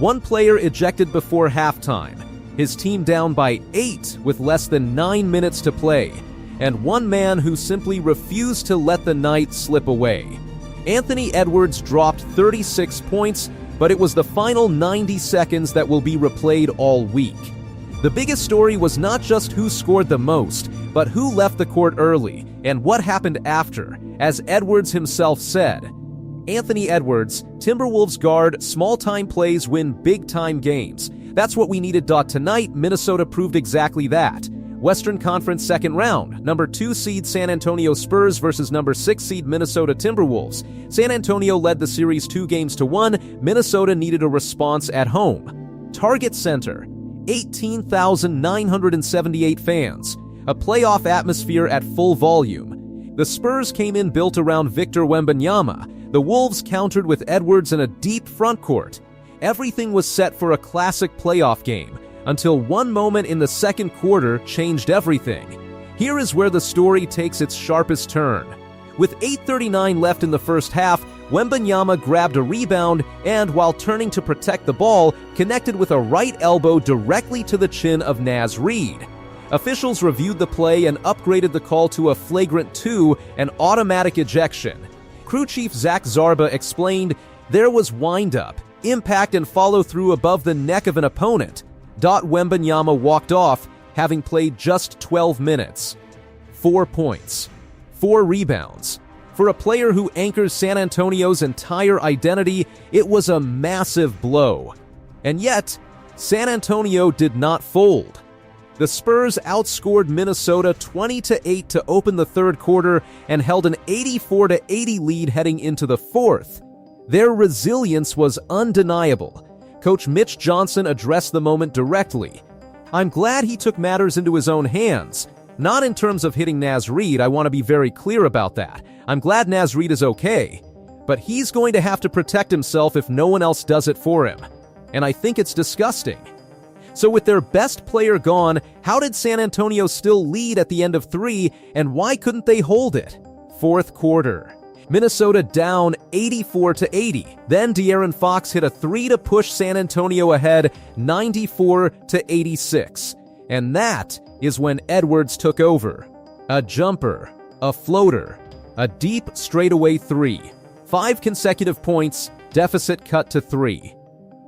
One player ejected before halftime, his team down by 8 with less than 9 minutes to play, and one man who simply refused to let the night slip away. Anthony Edwards dropped 36 points, but it was the final 90 seconds that will be replayed all week. The biggest story was not just who scored the most, but who left the court early and what happened after, as Edwards himself said. Anthony Edwards, Timberwolves guard, small-time plays win big-time games. That's what we needed. Tonight, Minnesota proved exactly that. Western Conference second round, number 2 seed San Antonio Spurs versus number 6 seed Minnesota Timberwolves. San Antonio led the series 2-1. Minnesota needed a response at home. Target Center, 18,978 fans, a playoff atmosphere at full volume. The Spurs came in built around Victor Wembanyama. The Wolves countered with Edwards in a deep front court. Everything was set for a classic playoff game, until one moment in the second quarter changed everything. Here is where the story takes its sharpest turn. With 8:39 left in the first half, Wembanyama grabbed a rebound and, while turning to protect the ball, connected with a right elbow directly to the chin of Naz Reid. Officials reviewed the play and upgraded the call to a flagrant 2, an automatic ejection. Crew chief Zach Zarba explained, "There was wind-up, impact and follow-through above the neck of an opponent." Wembanyama walked off, having played just 12 minutes. 4 points. 4 rebounds. For a player who anchors San Antonio's entire identity, it was a massive blow. And yet, San Antonio did not fold. The Spurs outscored Minnesota 20-8 to open the third quarter and held an 84-80 lead heading into the fourth. Their resilience was undeniable. Coach Mitch Johnson addressed the moment directly. "I'm glad he took matters into his own hands. Not in terms of hitting Naz Reid, I want to be very clear about that. I'm glad Naz Reid is okay. But he's going to have to protect himself if no one else does it for him. And I think it's disgusting." So with their best player gone, how did San Antonio still lead at the end of 3, and why couldn't they hold it? Fourth quarter. Minnesota down 84-80. Then De'Aaron Fox hit a 3 to push San Antonio ahead 94-86. And that is when Edwards took over. A jumper, a floater, a deep straightaway 3. 5 consecutive points, deficit cut to 3.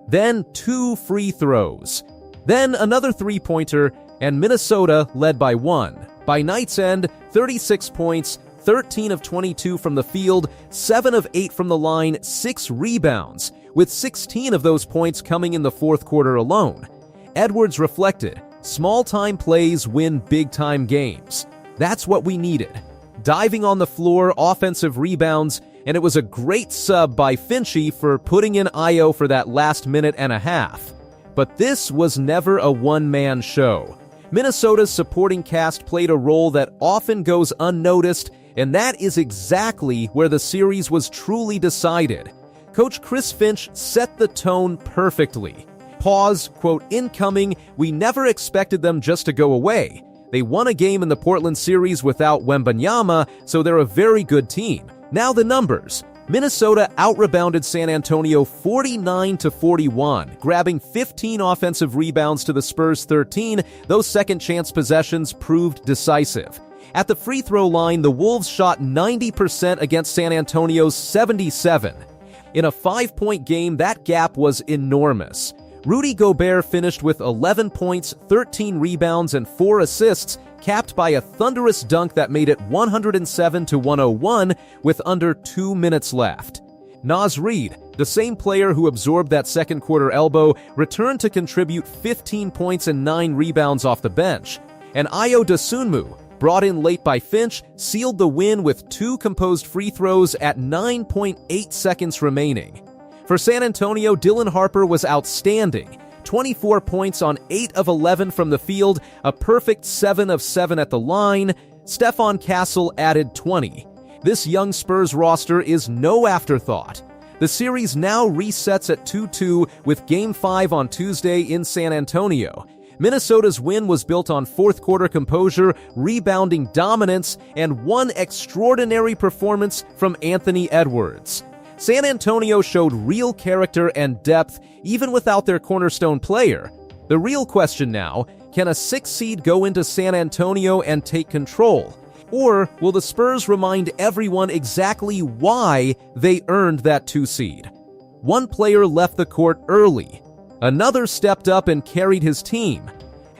Then 2 free throws. Then another 3-pointer, and Minnesota led by 1. By night's end, 36 points, 13 of 22 from the field, 7 of 8 from the line, 6 rebounds, with 16 of those points coming in the fourth quarter alone. Edwards reflected, "Small-time plays win big-time games. That's what we needed. Diving on the floor, offensive rebounds, and it was a great sub by Finchy for putting in Ayo for that last minute and a half." But this was never a one-man show. Minnesota's supporting cast played a role that often goes unnoticed, and that is exactly where the series was truly decided. Coach Chris Finch set the tone perfectly. Pause, quote, "Incoming, we never expected them just to go away. They won a game in the Portland series without Wembanyama, so they're a very good team. Now the numbers. Minnesota out-rebounded San Antonio 49-41, grabbing 15 offensive rebounds to the Spurs' 13. Those second-chance possessions proved decisive. At the free throw line, the Wolves shot 90% against San Antonio's 77. In a 5-point game, that gap was enormous. Rudy Gobert finished with 11 points, 13 rebounds, and 4 assists, capped by a thunderous dunk that made it 107-101 with under 2 minutes left. Naz Reid, the same player who absorbed that second quarter elbow, returned to contribute 15 points and 9 rebounds off the bench. And Ayo Dosunmu, brought in late by Finch, sealed the win with 2 composed free throws at 9.8 seconds remaining. For San Antonio, Dylan Harper was outstanding. 24 points on 8 of 11 from the field, a perfect 7 of 7 at the line. Stephon Castle added 20. This young Spurs roster is no afterthought. The series now resets at 2-2 with Game 5 on Tuesday in San Antonio. Minnesota's win was built on fourth-quarter composure, rebounding dominance, and one extraordinary performance from Anthony Edwards. San Antonio showed real character and depth even without their cornerstone player. The real question now, can a 6 seed go into San Antonio and take control? Or will the Spurs remind everyone exactly why they earned that 2 seed? One player left the court early. Another stepped up and carried his team.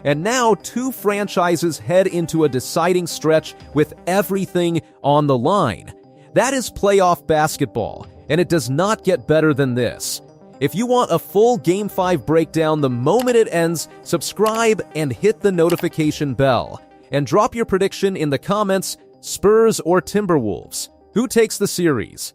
And now 2 franchises head into a deciding stretch with everything on the line. That is playoff basketball, and it does not get better than this. If you want a full Game 5 breakdown the moment it ends, subscribe and hit the notification bell. And drop your prediction in the comments, Spurs or Timberwolves. Who takes the series?